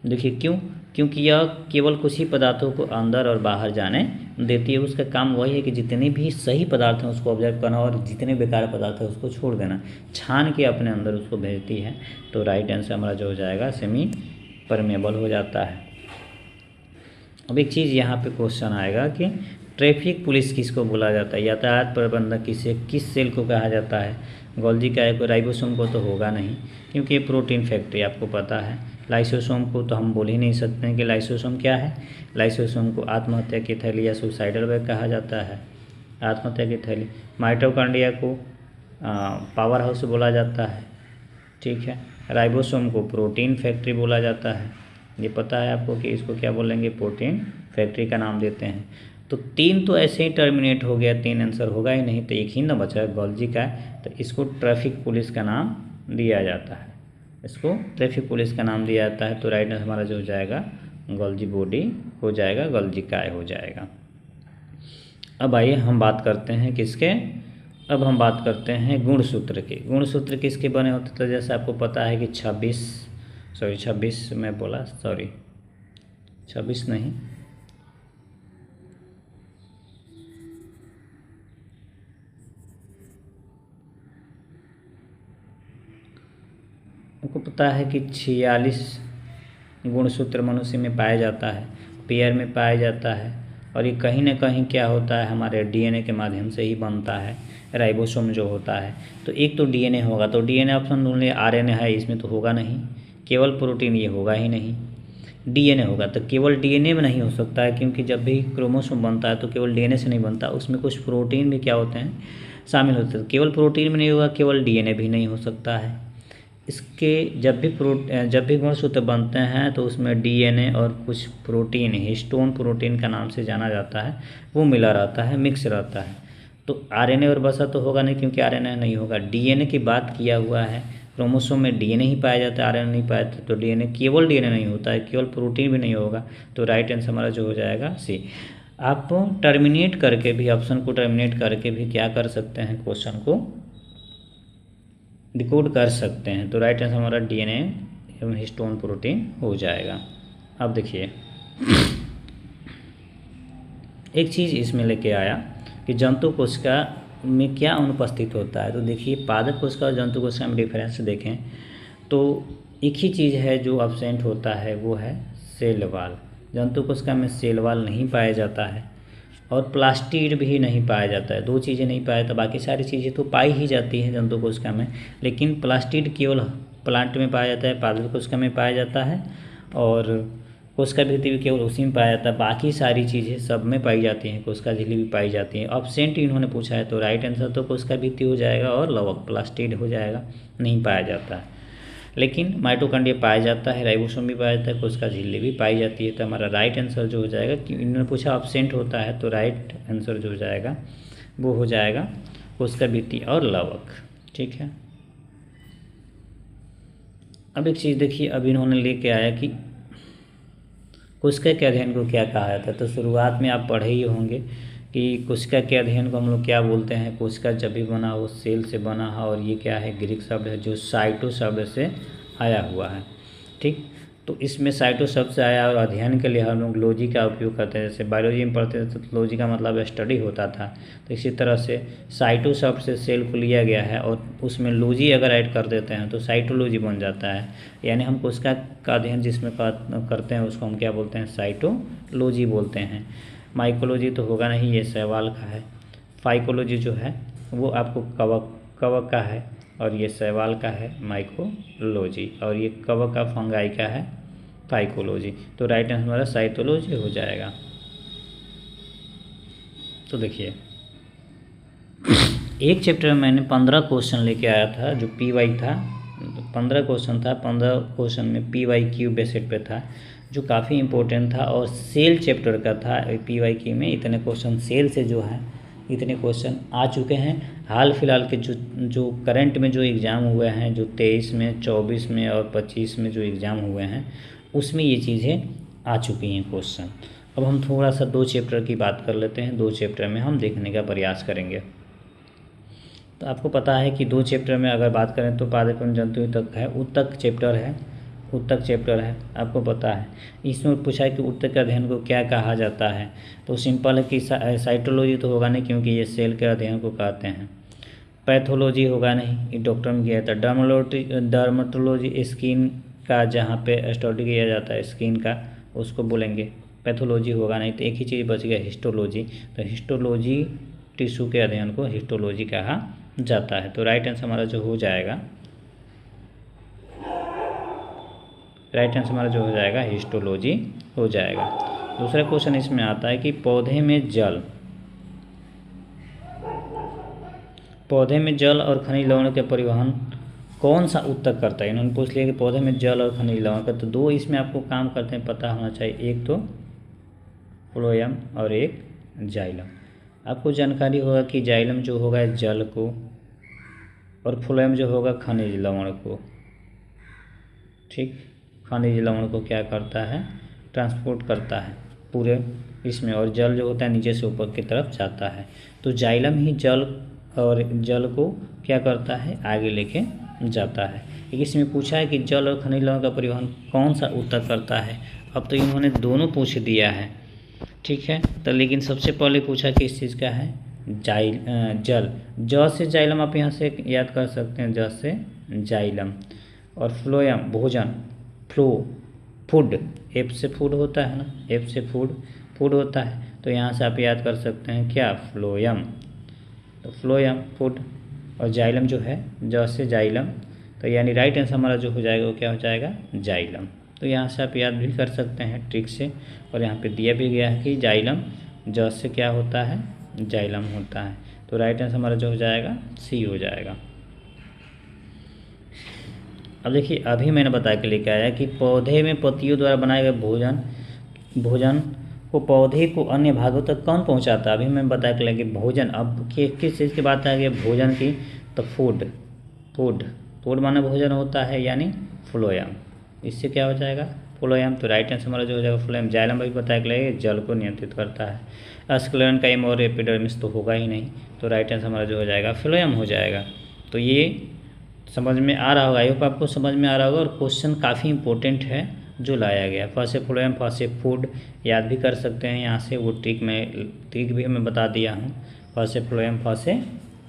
Speaker 1: देखिए क्यों, क्योंकि यह केवल कुछ ही पदार्थों को अंदर और बाहर जाने देती है। उसका काम वही है कि जितने भी सही पदार्थ हैं उसको ऑब्जर्व करना और जितने बेकार पदार्थ हैं उसको छोड़ देना, छान के अपने अंदर उसको भेजती है। तो राइट आंसर हमारा जो हो जाएगा सेमी परमेबल हो जाता है। अब एक चीज़ यहाँ पे क्वेश्चन आएगा कि ट्रैफिक पुलिस किसको बोला जाता है, यातायात प्रबंधक किस सेल को कहा जाता है। गोल्जी का एक राइबोसोम को तो होगा नहीं क्योंकि ये प्रोटीन फैक्ट्री आपको पता है। लाइसोसोम को तो हम बोल ही नहीं सकते हैं कि लाइसोसोम क्या है। लाइसोसोम को आत्महत्या की थैली या सुसाइडल बैग कहा जाता है, आत्महत्या की थैली। माइटोकॉन्ड्रिया को पावर हाउस बोला जाता है, ठीक है। राइबोसोम को प्रोटीन फैक्ट्री बोला जाता है, ये पता है आपको कि इसको क्या बोलेंगे, प्रोटीन फैक्ट्री का नाम देते हैं। तो 3 तो ऐसे ही टर्मिनेट हो गया, 3 आंसर होगा ही नहीं, तो एक ही ना बचा है गोल्जी का। तो इसको ट्रैफिक पुलिस का नाम दिया जाता है, इसको ट्रैफिक पुलिस का नाम दिया जाता है। तो राइट आंसर हमारा जो हो जाएगा गोल्जी बॉडी हो जाएगा, गोल्जी काय हो जाएगा। अब आइए हम बात करते हैं किसके, अब हम बात करते हैं गुणसूत्र के। गुणसूत्र किसके बने होते, तो जैसे आपको पता है कि 26 में बोला, 26 नहीं, आपको पता है कि 46 गुणसूत्र मनुष्य में पाया जाता है, पेयर में पाया जाता है। और ये कहीं ना कहीं क्या होता है, हमारे डीएनए के माध्यम से ही बनता है। राइबोसोम जो होता है। तो एक तो डीएनए होगा, तो डीएनए ऑप्शन ढूंढ लिया, आरएनए है इसमें तो होगा नहीं, केवल प्रोटीन ये होगा ही नहीं। डीएनए होगा तो केवल डीएनए में नहीं हो सकता है, क्योंकि जब भी क्रोमोसोम बनता है तो केवल डीएनए से नहीं बनता, उसमें कुछ प्रोटीन भी क्या होते हैं, शामिल होते हैं। केवल प्रोटीन में नहीं होगा, केवल डीएनए भी नहीं हो सकता है। इसके जब भी गुणसूत्र बनते हैं तो उसमें डीएनए और कुछ प्रोटीन, हिस्टोन प्रोटीन का नाम से जाना जाता है, वो मिला रहता है, मिक्स रहता है। तो आरएनए और वसा तो होगा नहीं, क्योंकि आरएनए नहीं होगा। डीएनए की बात किया हुआ है, क्रोमोसोम में डीएनए ही पाया जाता है, आरएनए नहीं पाया जाता, तो डीएनए केवल डीएनए नहीं होता है, केवल प्रोटीन भी नहीं होगा। तो राइट आंसर हमारा जो हो जाएगा सी। आप टर्मिनेट करके भी, ऑप्शन को टर्मिनेट करके भी क्या कर सकते हैं, क्वेश्चन को डिकोड कर सकते हैं। तो राइट आंसर हमारा डीएनए एवं हिस्टोन प्रोटीन हो जाएगा। अब देखिए एक चीज़ इसमें लेके आया कि जंतु कोशिका में क्या अनुपस्थित होता है। तो देखिए पादप कोशिका और जंतु कोशिका में डिफरेंस देखें तो एक ही चीज़ है जो एब्सेंट होता है, वो है सेल वाल। जंतु कोशिका में सेल वाल नहीं पाया जाता है और प्लास्टिड भी नहीं पाया जाता है। दो चीज़ें नहीं पाया, तो बाकी सारी चीज़ें तो पाई ही जाती हैं जंतु कोशिका में, लेकिन प्लास्टिड केवल प्लांट में पाया जाता है, पादप कोशिका में पाया जाता है, और कोशिका भित्ति भी केवल उसी में पाया जाता है। बाकी सारी चीज़ें सब में पाई जाती हैं, कोशिका झिल्ली भी पाई जाती है। ऑब्सेंट इन्होंने पूछा है, तो राइट आंसर तो कोशिका भित्ति हो जाएगा और लवक प्लास्टिड हो जाएगा, नहीं पाया जाता है। लेकिन माइटोकॉन्ड्रिया पाया जाता है, राइबोसोम भी पाया जाता है, कोशिका झिल्ली भी पाई जाती है। तो हमारा राइट आंसर जो हो जाएगा, कि इन्होंने पूछा एब्सेंट होता है, तो राइट आंसर जो हो जाएगा वो हो जाएगा कोशिका भित्ति और लवक। ठीक है, अब एक चीज़ देखिए, अब इन्होंने लेके आया कि कोशिका के अध्ययन को क्या कहा जाता है। तो शुरुआत में आप पढ़े ही होंगे कि कोशिका के अध्ययन को हम लोग क्या बोलते हैं। कोशिका जब भी बना वो सेल से बना है, और ये क्या है, ग्रीक शब्द है जो साइटो शब्द से आया हुआ है। ठीक, तो इसमें साइटो शब्द से आया, और अध्ययन के लिए हम लोग लॉजी का उपयोग करते हैं। जैसे बायोलॉजी में पढ़ते थे तो लॉजी का मतलब स्टडी होता था, तो इसी तरह से साइटो शब्द से सेल को लिया गया है, और उसमें लॉजी अगर ऐड कर देते हैं तो साइटोलॉजी बन जाता है। यानी हम कोशिका का अध्ययन जिसमें करते हैं उसको हम क्या बोलते हैं, साइटोलॉजी बोलते हैं। माइकोलॉजी तो होगा नहीं, ये शैवाल का है। फाइकोलॉजी जो है वो आपको कवक का है, और ये शैवाल का है माइकोलॉजी, और ये कवक का फंगाई का है फाइकोलॉजी। तो राइट आंसर हमारा साइटोलॉजी हो जाएगा। तो देखिए एक चैप्टर में मैंने 15 क्वेश्चन लेके आया था, जो PY था। 15 क्वेश्चन था, 15 क्वेश्चन में PYQ बेसिस पे था, जो काफ़ी इम्पोर्टेंट था, और सेल चैप्टर का था। PYQ में इतने क्वेश्चन सेल से जो है इतने क्वेश्चन आ चुके हैं। हाल फिलहाल के जो करंट में जो एग्ज़ाम हुए हैं, जो 23 में, 24 में और 25 में जो एग्ज़ाम हुए हैं, उसमें ये चीज़ें आ चुकी हैं क्वेश्चन। अब हम थोड़ा सा 2 चैप्टर की बात कर लेते हैं। 2 चैप्टर में हम देखने का प्रयास करेंगे। तो आपको पता है कि 2 चैप्टर में अगर बात करें तो पादप एवं जंतु तक है, उत्तक चैप्टर है, उत्तक चैप्टर है, आपको पता है। इसमें पूछा है कि उत्तक के अध्ययन को क्या कहा जाता है। तो सिंपल है कि साइटोलॉजी तो होगा नहीं, क्योंकि ये सेल के अध्ययन को कहते हैं। पैथोलॉजी होगा नहीं, ये डॉक्टर में किया जाता है। डर्मेटोलॉजी स्किन का जहाँ पे स्टडी किया जाता है स्किन का, उसको बोलेंगे। पैथोलॉजी होगा नहीं, तो एक ही चीज़ बच गया, हिस्टोलॉजी। तो हिस्टोलॉजी टिश्यू के अध्ययन को हिस्टोलॉजी कहा जाता है। तो राइट आंसर हमारा जो हो जाएगा, राइट आंसर हमारा जो हो जाएगा हिस्टोलॉजी हो जाएगा। दूसरा क्वेश्चन इसमें आता है कि पौधे में जल और खनिज लवण के परिवहन कौन सा उत्तक करता है। इन्होंने पूछ लिया कि पौधे में जल और खनिज लवण का, तो 2 इसमें आपको काम करते हैं पता होना चाहिए, एक तो फ्लोएम और एक जाइलम। आपको जानकारी होगा कि जाइलम जो होगा जल को, और फ्लोएम जो होगा खनिज लवण को। ठीक, खनिज लवण को क्या करता है, ट्रांसपोर्ट करता है पूरे इसमें, और जल जो होता है नीचे से ऊपर की तरफ जाता है। तो जाइलम ही जल को क्या करता है, आगे लेके जाता है। इसमें पूछा है कि जल और खनिज लवण का परिवहन कौन सा उत्तक करता है। अब तो इन्होंने दोनों पूछ दिया है, ठीक है। तो लेकिन सबसे पहले पूछा कि इस चीज़ का है जल। ज से जाइलम आप यहाँ से याद कर सकते हैं, ज से जाइलम। और फ्लोएम भोजन, फूड, एफ से फूड होता है ना, एफ से फूड होता है। तो यहाँ से आप याद कर सकते हैं क्या, फ्लोएम। तो फ्लोएम फूड, और जाइलम जो है ज से जाइलम, तो यानी राइट आंसर हमारा जो हो जाएगा वो क्या हो जाएगा, जाइलम। तो यहाँ से आप याद भी कर सकते हैं ट्रिक से, और यहाँ पे दिया भी गया है कि जाइलम ज से क्या होता है, जाइलम होता है। तो राइट आंसर हमारा जो हो जाएगा सी हो जाएगा। अब देखिए अभी मैंने बता के लेके आया कि पौधे में पत्तियों द्वारा बनाए गए भोजन को पौधे को अन्य भागों तक कौन पहुंचाता है। अभी मैं बता के लगे भोजन, अब किस चीज़ की बात आ गई भोजन की, तो फूड माना भोजन होता है यानी फ्लोएम, इससे क्या हो जाएगा फ्लोएम। तो राइट आंसर हमारा जो हो जाएगा फ्लोएम। जाइलम अभी बताया कि लगे जल को नियंत्रित करता है। स्क्लेरेंकाइम और एपिडर्मिस तो होगा ही नहीं, तो राइट आंसर हमारा जो हो जाएगा फ्लोएम हो जाएगा। तो ये समझ में आ रहा होगा, आई होप आपको समझ में आ रहा होगा। और क्वेश्चन काफ़ी इंपॉर्टेंट है जो लाया गया। फर्स्ट से फ्लोएम, फर्स्ट से फूड याद भी कर सकते हैं यहाँ से, वो ट्रिक भी मैं बता दिया हूँ। फर्स्ट से फ्लोएम, फर्स्ट से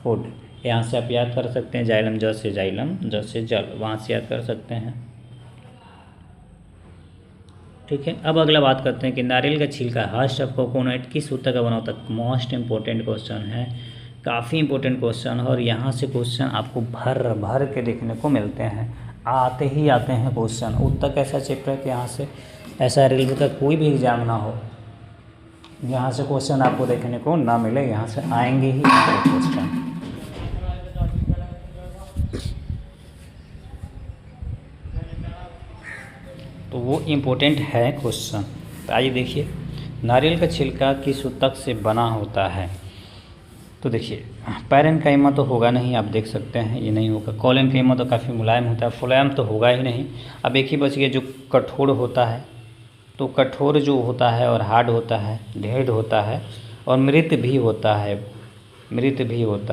Speaker 1: फूड, यहाँ से आप याद कर सकते हैं। जाइलम ज से जाइलम, ज से जल, वहाँ से याद कर सकते हैं। ठीक है, अब अगला बात करते हैं कि नारियल का छिलका हर्स्ट ऑफ कोकोनट किस सूत्र का बना होता है। मोस्ट इंपॉर्टेंट क्वेश्चन है, काफ़ी इंपॉर्टेंट क्वेश्चन है, और यहाँ से क्वेश्चन आपको भर के देखने को मिलते हैं, आते हैं क्वेश्चन। उत्तर कैसा चैप्टर है कि यहाँ से ऐसा रेलवे का कोई भी एग्जाम ना हो यहाँ से क्वेश्चन आपको देखने को ना मिले, यहाँ से आएंगे ही क्वेश्चन। तो वो इम्पोर्टेंट है क्वेश्चन। तो आइए देखिए, नारियल का छिलका किस ऊतक से बना होता है। तो देखिए पैरेन्काइमा तो होगा नहीं, आप देख सकते हैं ये नहीं होगा। कोलेनकाइमा तो काफ़ी मुलायम होता है, फ्लोएम तो होगा ही नहीं। अब एक ही बच गया जो कठोर होता है, तो कठोर जो होता है और हार्ड होता है, ढेर होता है, और मृत भी होता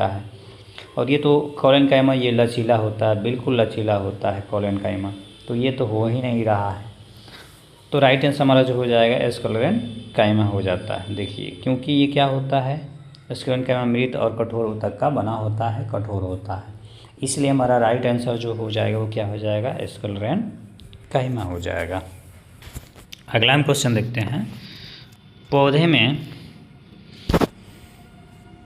Speaker 1: है। और ये तो कोलेनकाइमा ये लचीला होता है, बिल्कुल लचीला होता है कोलेनकाइमा, तो ये तो हो ही नहीं रहा है। तो राइट आंसर हमारा जो हो जाएगा एस्क्लेरेनकाइमा हो जाता है। देखिए क्योंकि ये क्या होता है, एस्क्लेरेनकाइमा मृत और कठोर ऊतक का बना होता है, कठोर होता है, इसलिए हमारा राइट आंसर जो हो जाएगा वो क्या हो जाएगा, एस्क्लेरेनकाइमा हो जाएगा। अगला हम क्वेश्चन देखते हैं,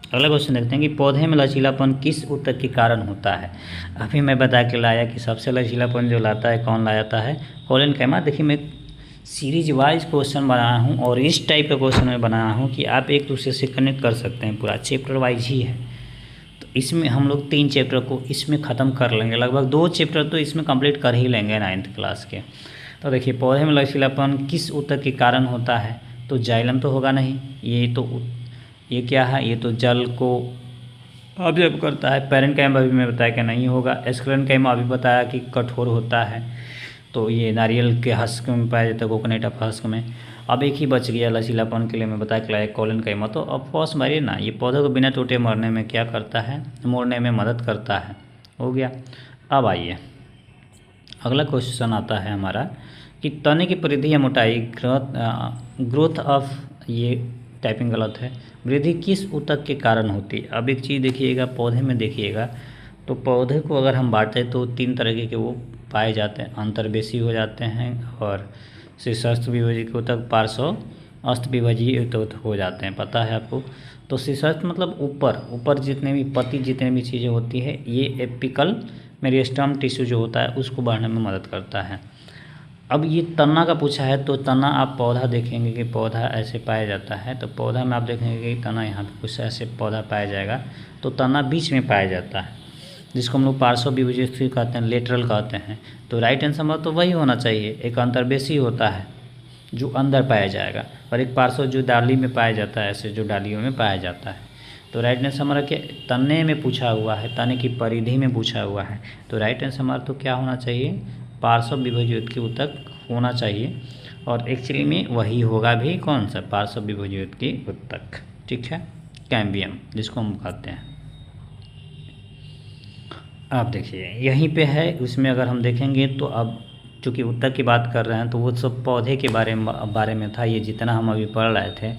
Speaker 1: अगला क्वेश्चन देखते हैं कि पौधे में लचीलापन किस ऊतक के कारण होता है। अभी मैं बता के लाया कि सबसे लचीलापन जो लाता है, कौन लाता है, कोलेनकाइमा। देखिए मैं सीरीज वाइज क्वेश्चन बनाया हूँ, और इस टाइप का क्वेश्चन मैं बनाया हूँ कि आप एक दूसरे से कनेक्ट कर सकते हैं, पूरा चैप्टर वाइज ही है। तो इसमें हम लोग 3 चैप्टर को इसमें ख़त्म कर लेंगे, लगभग 2 चैप्टर तो इसमें कंप्लीट कर ही लेंगे 9th क्लास के। तो देखिए पौधे में लचीलापन किस ऊतक के कारण होता है, तो जाइलम तो होगा नहीं, ये क्या है, ये तो जल को ऑब्जर्व करता है। पैरेन्काइमा अभी मैं बताया कि नहीं होगा। एस्क्लेरेनकाइमा अभी बताया कि कठोर होता है, तो ये नारियल के हस्क में पाया जाता है, कोकोनट ऑफ हस्क में। अब एक ही बच गया लचीलापन के लिए, मैं बताया कि कोलेनकाइमा। तो अब फर्स्ट मारिए ना, ये पौधे को बिना टूटे मरने में क्या करता है, मोड़ने में मदद करता है, हो गया। अब आइए अगला क्वेश्चन आता है हमारा कि तने की परिधि या मोटाई, ग्रोथ ऑफ, ये टाइपिंग गलत है, वृद्धि किस ऊतक के कारण होती है। अब एक चीज़ देखिएगा, पौधे में देखिएगा, तो पौधे को अगर हम बांटते हैं तो 3 तरह के वो पाए जाते हैं, अंतर्वेशी हो जाते हैं, और शीर्षस्थ विभाजित ऊतक, पार्श्व अस्तविभाजित हो जाते हैं, पता है आपको। तो शीर्षस्थ मतलब ऊपर जितने भी पत्ती, जितने भी चीज़ें होती है, ये एपिकल मेरिस्टम टिश्यू जो होता है उसको बढ़ने में मदद करता है। अब ये तना का पूछा है, तो तना आप पौधा देखेंगे कि पौधा ऐसे पाया जाता है, तो पौधा में आप देखेंगे कि तना यहाँ पे कुछ ऐसे पौधा पाया जाएगा, तो तना बीच में पाया जाता है, जिसको हम लोग पार्श्व विभाजित कहते हैं, लेटरल कहते हैं। तो राइट आंसर तो वही होना चाहिए, एक अंतर्वेशी होता है जो अंदर पाया जाएगा, और एक पार्श्व जो डाली में पाया जाता है, ऐसे जो डालियों में पाया जाता है। तो राइट आंसर हमारा क्या, तने में पूछा हुआ है, तने की परिधि में पूछा हुआ है, तो राइट आंसर हमारा तो क्या होना चाहिए, पार्श्व विभाजित की ऊतक होना चाहिए, और एक्चुअली में वही होगा भी, कौन सा, पार्श्व विभाजित की ऊतक। ठीक है, कैम्बियम जिसको हम कहते हैं। आप देखिए यहीं पे है, उसमें अगर हम देखेंगे तो अब चूँकि ऊतक की बात कर रहे हैं, तो वो सब पौधे के बारे में था। ये जितना हम अभी पढ़ रहे थे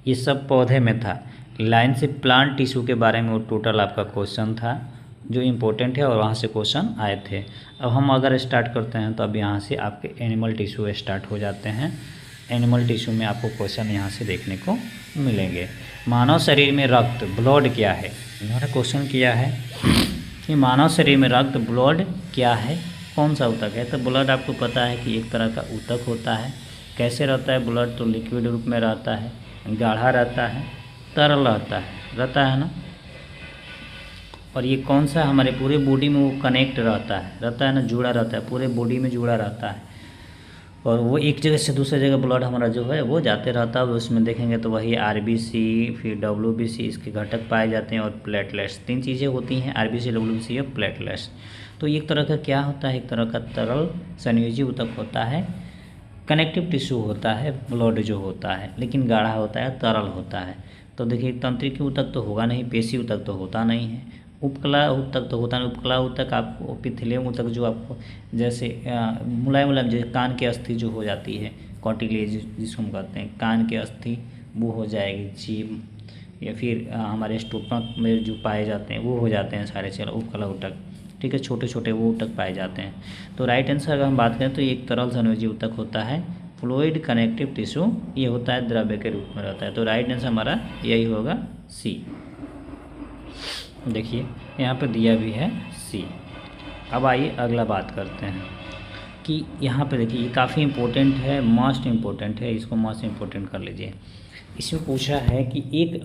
Speaker 1: ये सब पौधे में था। लाइन से प्लांट टिश्यू के बारे में वो टोटल आपका क्वेश्चन था जो इम्पोर्टेंट है, और वहाँ से क्वेश्चन आए थे। अब हम अगर स्टार्ट करते हैं तो अब यहाँ से आपके एनिमल टिश्यू स्टार्ट हो जाते हैं। एनिमल टिश्यू में आपको क्वेश्चन यहाँ से देखने को मिलेंगे। मानव शरीर में रक्त ब्लड क्या है, इन्होंने क्वेश्चन किया है कि मानव शरीर में रक्त ब्लड क्या है, कौन सा ऊतक है। तो ब्लड आपको पता है कि एक तरह का ऊतक होता है। कैसे रहता है ब्लड, तो लिक्विड रूप में रहता है, गाढ़ा रहता है, तरल रहता है ना। और ये कौन सा हमारे पूरे बॉडी में वो कनेक्ट रहता है ना, जुड़ा रहता है, पूरे बॉडी में जुड़ा रहता है। और वो एक जगह से दूसरे जगह ब्लड हमारा जो है वो जाते रहता है। उसमें देखेंगे तो वही आरबीसी, फिर डब्ल्यूबीसी, इसके घटक पाए जाते हैं, और प्लेटलेट्स, 3 चीज़ें होती हैं, आरबीसी, डब्ल्यूबीसी और प्लेटलेट्स। तो एक तरह का क्या होता है, एक तरह का तरल संयोजी ऊतक होता है, कनेक्टिव टिश्यू होता है ब्लड जो होता है, लेकिन गाढ़ा होता है, तरल होता है। तो देखिए तंत्रिक ऊतक तो होगा नहीं, पेशी ऊतक तो होता नहीं है, उपकला ऊतक तो होता नहीं। उपकला ऊतक आपको, एपिथेलियम ऊतक जो आपको जैसे मुलायम मुलायम जैसे कान की अस्थि जो हो जाती है, कार्टिलेज जिसको हम कहते हैं, कान की अस्थि वो हो जाएगी, जीभ, या फिर हमारे स्टोमक में जो पाए जाते हैं वो हो जाते हैं सारे चलो उपकला ऊतक, ठीक है, छोटे छोटे वो ऊतक पाए जाते हैं। तो राइट आंसर अगर हम बात करें तो एक तरल संयोजी ऊतक होता है, फ्लूइड कनेक्टिव टिश्यू ये होता है, द्रव्य के रूप में रहता है। तो राइट आंसर हमारा यही होगा सी। देखिए यहाँ पे दिया भी है सी। अब आइए अगला बात करते हैं कि यहाँ पे देखिए ये काफ़ी इम्पोर्टेंट है, मोस्ट इम्पोर्टेंट है, इसको मोस्ट इम्पोर्टेंट कर लीजिए। इसमें पूछा है कि एक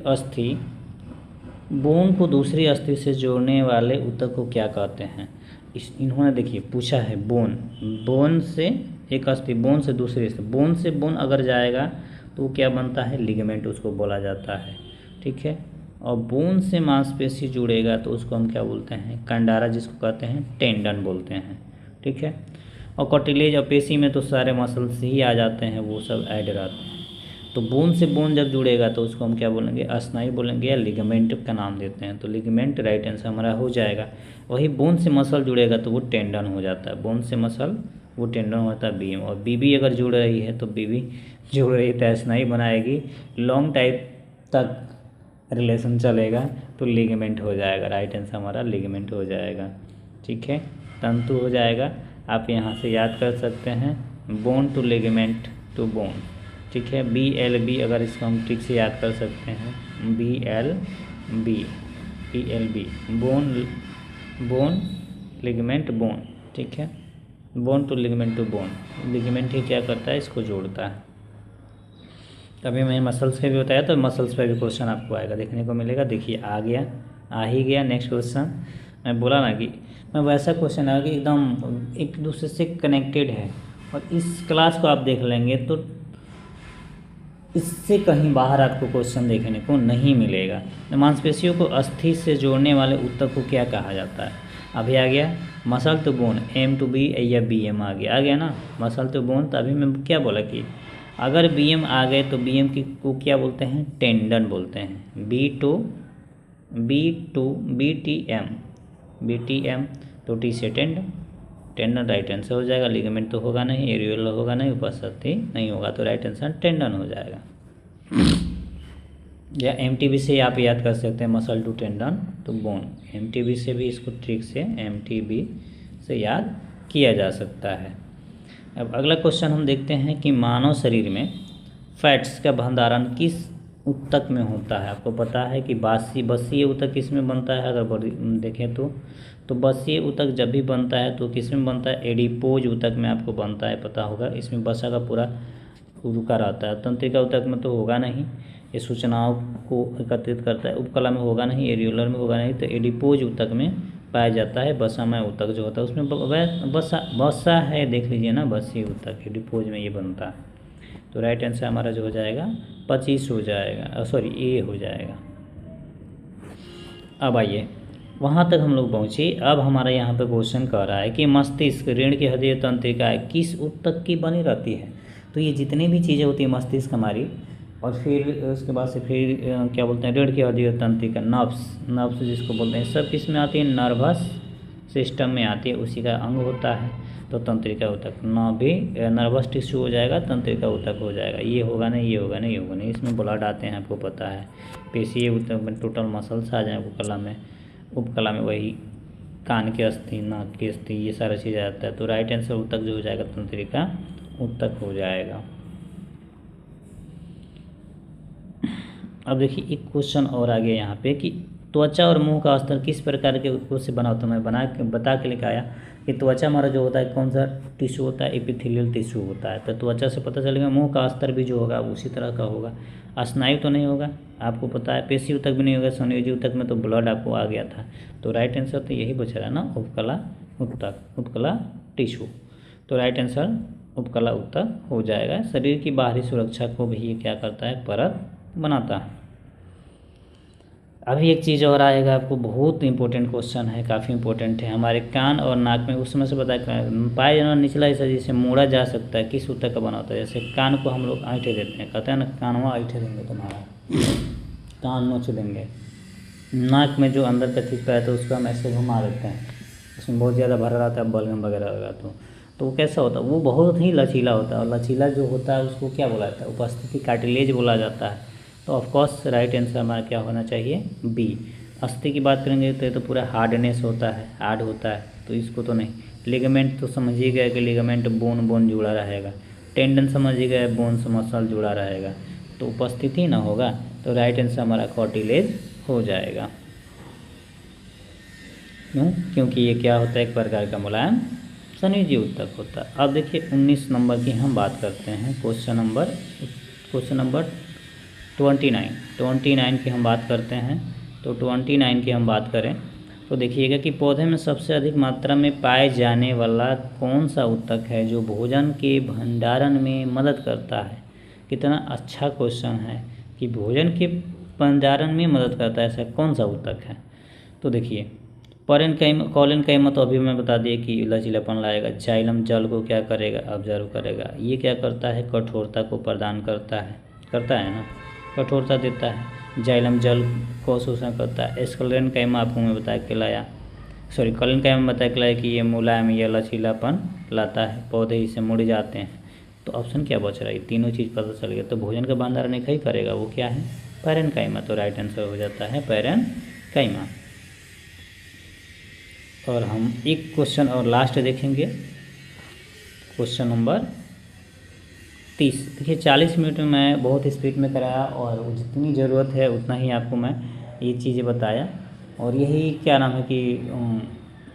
Speaker 1: अस्थि बोन को दूसरी अस्थि से जोड़ने वाले ऊतक को क्या कहते हैं। इन्होंने देखिए पूछा है बोन से एक अस्थि, बोन से दूसरी अस्थि, बोन से बोन अगर जाएगा तो वो क्या बनता है, लिगामेंट उसको बोला जाता है, ठीक है। और बोन से मांसपेशी जुड़ेगा तो उसको हम क्या बोलते हैं, कंडारा, जिसको कहते हैं टेंडन बोलते हैं, ठीक है। और कार्टिलेज और पेशी में तो सारे मसल्स ही आ जाते हैं, वो सब ऐड रहते हैं। तो बोन से बोन जब जुड़ेगा तो उसको हम क्या बोलेंगे, स्नायु बोलेंगे, या लिगामेंट का नाम देते हैं। तो लिगामेंट राइट आंसर हमारा हो जाएगा। वही बोन से मसल जुड़ेगा तो वो टेंडन हो जाता है, बोन से मसल वो टेंडन होता है बीम। और बीबी अगर जुड़ रही है तो बीबी जुड़ रही है स्नायु बनाएगी, लॉन्ग टाइप तक रिलेशन चलेगा तो लिगामेंट हो जाएगा। राइट आंसर हमारा लिगामेंट हो जाएगा, ठीक है, तंतु हो जाएगा। आप यहाँ से याद कर सकते हैं, bone to ligament to bone, ठीक है। BLB अगर इसको हम ठीक से याद कर सकते हैं, BLB बोन लिगामेंट बोन, ठीक है, bone to ligament to bone. Ligament ही क्या करता है, इसको जोड़ता है। तभी मैंने मसल्स पे भी बताया, तो मसल्स पे भी क्वेश्चन आपको आएगा, देखने को मिलेगा। देखिए आ ही गया नेक्स्ट क्वेश्चन। मैं बोला ना कि मैं वैसा क्वेश्चन आएगा कि एकदम एक दूसरे से कनेक्टेड है, और इस क्लास को आप देख लेंगे तो इससे कहीं बाहर आपको क्वेश्चन देखने को नहीं मिलेगा। मांसपेशियों को अस्थि से जोड़ने वाले ऊतक को क्या कहा जाता है। अभी आ गया muscle to bone, M to B या BM आ गया ना, मसल टू बोन। तो अभी मैं क्या बोला कि अगर BM आ गए तो BM को क्या बोलते हैं, टेंडन बोलते हैं। BTM तो T से टेंडन राइट आंसर हो जाएगा। लिगामेंट तो होगा नहीं, एरियोला होगा नहीं, उपस्थिति नहीं होगा, तो राइट आंसर टेंडन हो जाएगा। या MTB से आप याद कर सकते हैं, मसल टू टेंडन तो बोन, MTB से भी इसको ट्रिक से MTB से याद किया जा सकता है। अब अगला क्वेश्चन हम देखते हैं कि मानव शरीर में फैट्स का भंडारण किस ऊतक में होता है। आपको पता है कि बसीय ऊतक किस में बनता है, अगर देखें तो बसीय ऊतक जब भी बनता है तो किस में बनता है, एडिपोज ऊतक में आपको बनता है, पता होगा। इसमें वसा का पूरा रुका रहता है। तंत्रिका ऊतक में तो होगा नहीं, ये सूचनाओं को एकत्रित करता है। उपकला में होगा नहीं, एरियोलर में होगा नहीं, तो एडिपोज ऊतक में पाया जाता है। वसामय ऊतक जो होता है उसमें वसा है, देख लीजिए ना, बसीय ऊतक एडिपोज में ये बनता है। तो राइट आंसर हमारा जो हो जाएगा 25 हो जाएगा, सॉरी ए हो जाएगा। अब आइए वहाँ तक हम लोग पहुँचे। अब हमारा यहाँ पे क्वेश्चन कह रहा है कि मस्तिष्क, रीढ़ की हड्डी, तंत्रिका किस ऊतक की बनी रहती है। तो ये जितनी भी चीज़ें होती है मस्तिष्क हमारी, और फिर उसके बाद से फिर क्या बोलते हैं, रीढ़ की हड्डी और तंत्रिका, नर्व्स जिसको बोलते हैं, सब किस में आती है, नर्वस सिस्टम में आती है, उसी का अंग होता है। तो तंत्रिका ऊतक भी नर्वस टिश्यू हो जाएगा, तंत्रिका ऊतक हो जाएगा। ये होगा नहीं, ये होगा नहीं, ये होगा नहीं। इसमें ब्लड आते हैं, आपको पता है। पेशीय ऊतक में टोटल मसल्स आ जाए, उपकला में वही कान की अस्थि, नाक की अस्थि, ये सारा चीज़ आ जाता है। तो राइट आंसर ऊतक जो हो जाएगा तंत्रिका ऊतक हो जाएगा। अब देखिए एक क्वेश्चन और आ गया यहाँ पे कि त्वचा और मुंह का अस्तर किस प्रकार के ऊतकों से बना होता है। मैं बता के लेकर आया कि त्वचा हमारा जो होता है कौन सा टिश्यू होता है, एपिथेलियल टिश्यू होता है। तो त्वचा से पता चलेगा। मुंह का अस्तर भी जो होगा उसी तरह का होगा। स्नायु तो नहीं होगा, आपको पता है। पेशी ऊतक भी नहीं होगा। संयोजी ऊतक में तो ब्लड आपको आ गया था। तो राइट आंसर तो यही बच रहा है ना, उपकला ऊतक, उपकला टिश्यू। तो राइट आंसर उपकला ऊतक हो जाएगा। शरीर की बाहरी सुरक्षा को भी ये क्या करता है, परत बनाता है। अभी एक चीज़ और आएगा आपको, बहुत इंपॉर्टेंट क्वेश्चन है, काफ़ी इंपॉर्टेंट है। हमारे कान और नाक में उस समय से पता है पाए जाना निचला हिस्सा जिसे मोड़ा जा सकता है किस ऊतक का बना होता है। जैसे कान को हम लोग ऐंठे देते हैं, कहते हैं ना कानवा ऐंठे देंगे तुम्हारा, कान नोच देंगे। नाक में जो अंदर का चीज पाया तो उसको हम ऐसे घुमा देते हैं, उसमें बहुत ज़्यादा भरा रहता है, बलगम वगैरह लगा तो वो कैसा होता है, वो बहुत ही लचीला होता है। और लचीला जो होता है उसको क्या बोला जाता है, उपस्थिति कार्टिलेज बोला जाता है। तो ऑफकोर्स राइट आंसर हमारा क्या होना चाहिए, बी। अस्थि की बात करेंगे तो ये तो पूरा हार्डनेस होता है, हार्ड होता है, तो इसको तो नहीं। लिगामेंट तो समझिए गए कि लिगामेंट बोन जुड़ा रहेगा। टेंडन समझिए गए बोन से मसल जुड़ा रहेगा। तो उपस्थिति ना होगा तो राइट आंसर हमारा कार्टिलेज हो जाएगा। क्यों, क्योंकि ये क्या होता है, एक प्रकार का मुलायम संयोजी ऊतक होता है। अब देखिए 19 नंबर की हम बात करते हैं। क्वेश्चन नंबर 29 की हम बात करते हैं। तो 29 की हम बात करें तो देखिएगा कि पौधे में सबसे अधिक मात्रा में पाए जाने वाला कौन सा ऊतक है जो भोजन के भंडारण में मदद करता है। कितना अच्छा क्वेश्चन है कि भोजन के भंडारण में मदद करता है, ऐसा कौन सा ऊतक है। तो देखिए कॉलिन कैमा तो अभी मैं बता दिए कि लचीलापन लाएगा। जाइलम जल को क्या करेगा, ऑब्जर्व करेगा। ये क्या करता है, कठोरता को प्रदान करता है ना, कठोरता देता है। जाइलम जल को शोषण करता है। एस्कलेन कैमा आपको मैं बता के लाया, कॉलिन कैमा बता के लाया कि ये मुलायम या लचीलापन लाता है, पौधे इसे मुड़ जाते हैं। तो ऑप्शन क्या बच रहा है, तीनों चीज़ पता चल गया। तो भोजन का भंडारण एक ही करेगा, वो क्या है, पैरेन्काइमा। तो राइट आंसर हो जाता है पैरेन्काइमा। और हम एक क्वेश्चन और लास्ट देखेंगे, क्वेश्चन नंबर 30। देखिए 40 मिनट में मैं बहुत स्पीड में कराया और जितनी ज़रूरत है उतना ही आपको मैं ये चीज़ें बताया। और यही क्या नाम है कि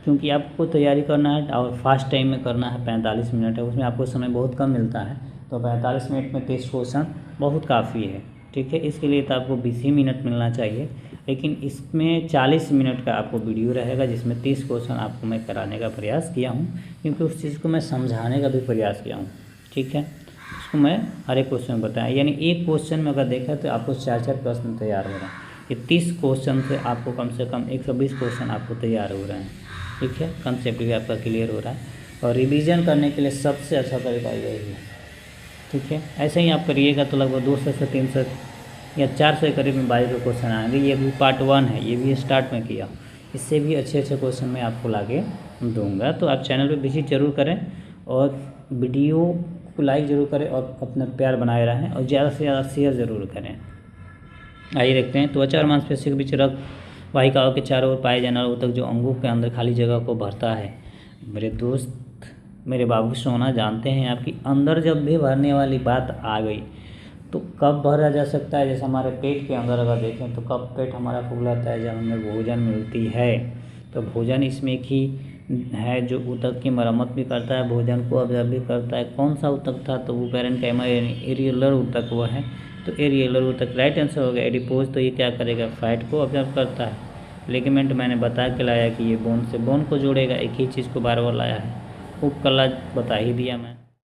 Speaker 1: क्योंकि आपको तैयारी करना है और फास्ट टाइम में करना है, 45 मिनट है, उसमें आपको समय बहुत कम मिलता है। तो 45 मिनट में 30 क्वेश्चन बहुत काफ़ी है, ठीक है। इसके लिए तो आपको 20 ही मिनट मिलना चाहिए, लेकिन इसमें 40 मिनट का आपको वीडियो रहेगा जिसमें 30 क्वेश्चन आपको मैं कराने का प्रयास किया हूँ, क्योंकि उस चीज़ को मैं समझाने का भी प्रयास किया हूँ, ठीक है। उसको मैं हर एक क्वेश्चन बताया, यानी एक क्वेश्चन में अगर देखा तो आपको 4 प्रश्न तैयार हो रहे हैं। ये 30 क्वेश्चन से आपको कम से कम 120 क्वेश्चन आपको तैयार हो रहे हैं, ठीक है। कंसेप्ट भी आपका क्लियर हो रहा है और रिवीजन करने के लिए सबसे अच्छा तरीका यही है, ठीक है। ऐसे ही आप करिएगा तो लगभग 200 से 300 या 400 के करीब में 22 क्वेश्चन आएंगे। ये भी पार्ट 1 है, ये भी स्टार्ट में किया, इससे भी अच्छे क्वेश्चन मैं आपको लाके दूंगा। तो आप चैनल पे विजिट जरूर करें और वीडियो को लाइक ज़रूर करें और अपना प्यार बनाए रहें और ज़्यादा से ज़्यादा शेयर ज़रूर करें। आइए देखते हैं। त्वचा और मांसपेशियों के बीच रक्त वाहिकाओं के चारों ओर पाए जाने वाला ऊतक जो अंगों के अंदर खाली जगह को भरता है। मेरे दोस्त, मेरे बाबू सोना, जानते हैं आपकी अंदर जब भी भरने वाली बात आ गई तो कब भरा जा सकता है। जैसे हमारे पेट के अंदर अगर देखें तो कब पेट हमारा फूलाता है, जब हमें भोजन मिलती है। तो भोजन इसमें एक ही है जो ऊतक की मरम्मत भी करता है, भोजन को ऑब्जर्व भी करता है। कौन सा ऊतक था, तो वो पैरेन्काइमा यानी एरियलर ऊतक वो है। तो एरियलर ऊतक राइट आंसर हो गया। एडिपोज तो ये क्या करेगा, फैट को ऑब्जर्व करता है। लिगामेंट मैंने बता के लाया कि ये बोन से बोन को जोड़ेगा, एक ही चीज़ को बार बार लाया है। उपकला बता ही दिया मैं।